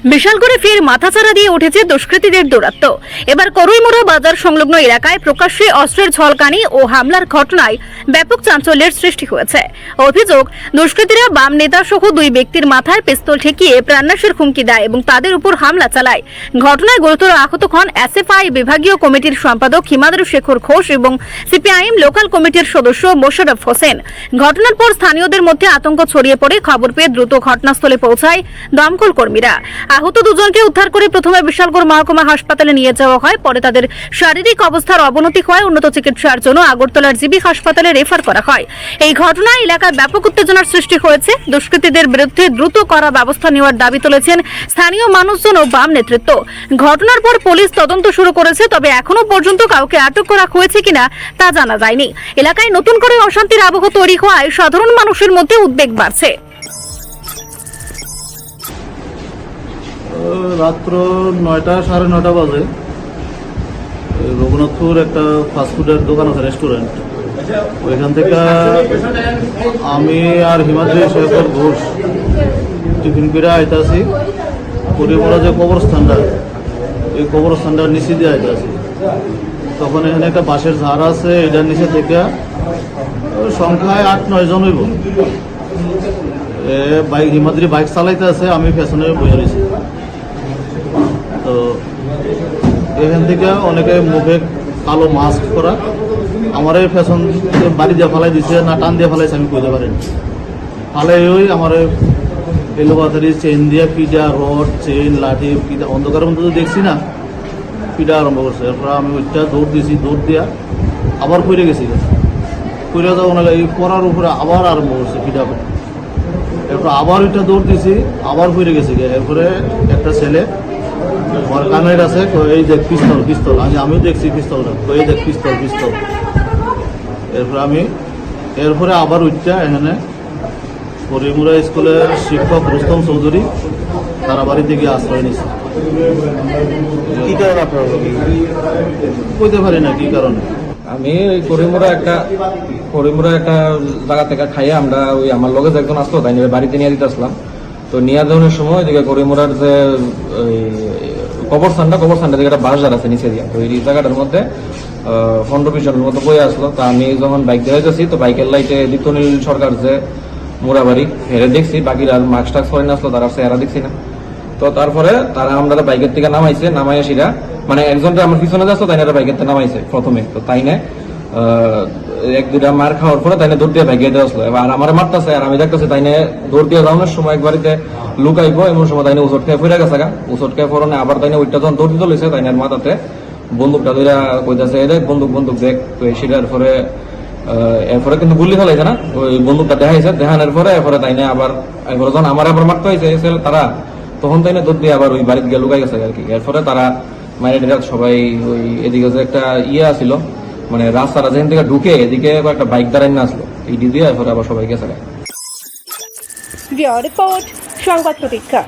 বিশালগড়ে ফের মাথাচাড়া দিয়ে উঠেছে দুষ্কৃতীদের দৌরাত্ম্য। এবার করইমোড়া বাজার সংলগ্ন এলাকায় প্রকাশ্যে অস্ত্রের ঝলকানি ও হামলার ঘটনায় ব্যাপক চাঞ্চল্যের সৃষ্টি হয়েছে। অভিযোগ, দুষ্কৃতীরা বাম নেতা সহ দুই ব্যক্তির মাথায় পিস্তল ঠেকিয়ে প্রাণনাশের হুমকি দেয় এবং তাদের উপর হামলা চালায়। ঘটনায় গুরুতর আহত হন এসএফআই বিভাগীয় কমিটির সম্পাদক হিমাদ্রি শেখর ঘোষ এবং সিপিআইএম লোকাল কমিটির সদস্য মোশাররফ হোসেন। ঘটনার পর স্থানীয়দের মধ্যে আতঙ্ক ছড়িয়ে পড়ে। খবর পেয়ে দ্রুত ঘটনাস্থলে পৌঁছায় দমকল কর্মীরা। আহত দুজনকে উদ্ধার করে প্রথমে বিশালগড় মহকুমা হাসপাতালে নিয়ে যাওয়া হয়। পরে তাদের শারীরিক অবস্থার অবনতি হয় উন্নত চিকিৎসার জন্য আগরতলার জিবি হাসপাতালে রেফার করা হয়। এই ঘটনায় এলাকায় ব্যাপক উত্তেজনার সৃষ্টি হয়েছে। দুষ্কৃতীদের বিরুদ্ধে দ্রুত কড়া ব্যবস্থা নেওয়ার দাবি তুলেছেন স্থানীয় মানুষজন ও বাম নেতৃত্ব। ঘটনার পর পুলিশ তদন্ত শুরু করেছে, তবে এখনো পর্যন্ত কাউকে আটক করা হয়েছে কিনা তা জানা যায়নি। এলাকায় নতুন করে অশান্তির আবহ তৈরি হওয়ায় সাধারণ মানুষের মধ্যে উদ্বেগ বাড়ছে। রাত্র 9টা সাড়ে 9টা বাজে রঘুনাথপুর একটা ফাস্টফুডের দোকান আছে, রেস্টুরেন্ট। ওইখান থেকে আমি আর হিমাদ্রি শেখর ঘোষ টিফিন করে আইতাছি। করইমোড়া যে কবরস্থানটা, এই কবরস্থানটার নিচে দিয়ে আইতাছি। তখন এখানে একটা বাঁশের ঝাড় আছে, এটার নিচে থেকে সংখ্যায় 8-9 জন হইব। হিমাদ্রি বাইক চালাইতে আছে, আমি পেছনে বসে রয়েছি। তো এখান থেকে অনেকে মুখে কালো মাস্ক করা, আমার এই ফ্যাশন বাড়ি দিয়ে ফালাই দিচ্ছে না টান দিয়ে ফালাইছে আমি কইতে পারিনি। ফালাই ওই আমার এলোপাতারি চেন দিয়ে পিঠা, রড, চেন, লাঠি, পিঠা অন্ধকারের মধ্যে তো দেখছি না, পিঠা আরম্ভ করছে। এরপর আমি ওইটা দৌড় দিয়েছি, দৌড় দিয়া আবার পড়ে গেছি। পড়ে যাওয়া এই পড়ার উপরে আবার আরম্ভ করছে পিঠা। এরপর আবার ওইটা দৌড় দিয়েছি, আবার পড়ে গেছি। এরপরে একটা ছেলে আমার কানের কাছে এই দেখ পিস্তল পিস্তল, আমিও দেখছি পিস্তলটা, এই দেখ পিস্তল পিস্তল। এরপরে আবার উঠটা এখানে করইমোড়া স্কুলের শিক্ষক রুস্তম চৌধুরী তারা বাড়িতে গিয়ে আশ্রয় নিচ্ছে। কি কারণে আপনার কইতে পারি না কি কারণে। আমি ওই করইমোড়া একটা জায়গা থেকে খাইয়ে আমরা ওই আমার লগে একজন আসলো, তাই নিয়ে বাড়িতে নিয়ে দিতে আসলাম। তো নিয়ে যাওয়ার সময় ওইদিকে করইমোড়ার যে কবরস্থানটা থেকে একটা বাজার আছে নিচে দিয়ে, তো এই জায়গাটার মধ্যে 15-20 জনের মতো বয়ে আসলো। তা আমি যখন বাইক দিয়ে যাচ্ছি, তো বাইকের লাইটে দীপ্তনীল সরকার যে মোড়াবাড়ি হেরে দেখছি, বাকিরা মাস্ক টাস্ক করে আসলো, তারা চেহারা দেখছি না। তো তারপরে তারা আমরা বাইকের থেকে নামাইয়া সেটা মানে একজনটা আমার পিছনে যাচ্ছ, তাই না বাইকের থেকে নামাইছে প্রথমে। তো তাই না 1-2টা মার খাওয়ার পরে তাই না দৌড় দিয়ে বাইকে দিয়ে আসলো। এবার আমার মারতেছে আর আমি দেখতেছি তাই না দৌড় দিয়ে যাওয়ানোর সময় একবারিতে লুকাইবো এমন সময় তাই না উচট খেয়ে ফিরে গেছে। উচট খেয়ে পরে আবার তাই না ওইটা যখন দৌড় দিতে লইছে, তাই না মাথাতে বন্দুকটা ধরে কইতাছে দেখ বন্দুক দেখ। তো সেটার পরে এরপরে কিন্তু গুলি ফেলাইছে না, ওই বন্দুকটা দেখানোর পরে এরপরে তাই না আবার যখন আমার আবার মারতে হয়েছে তারা, তখন তাই না দৌড় দিয়ে আবার ওই বাড়িতে গিয়ে লুকাই গেছে আর কি। এরপরে তারা মায়ের সবাই ওই এদিকে যে একটা আসিল মানে রাস্তাটা যেখান থেকে ঢুকে এদিকে একটা বাইক দাঁড়াই না আসলো, এই দিয়ে এরপরে আবার সবাই গেছে। রিপোর্ট সংবাদ প্রতীক্ষা।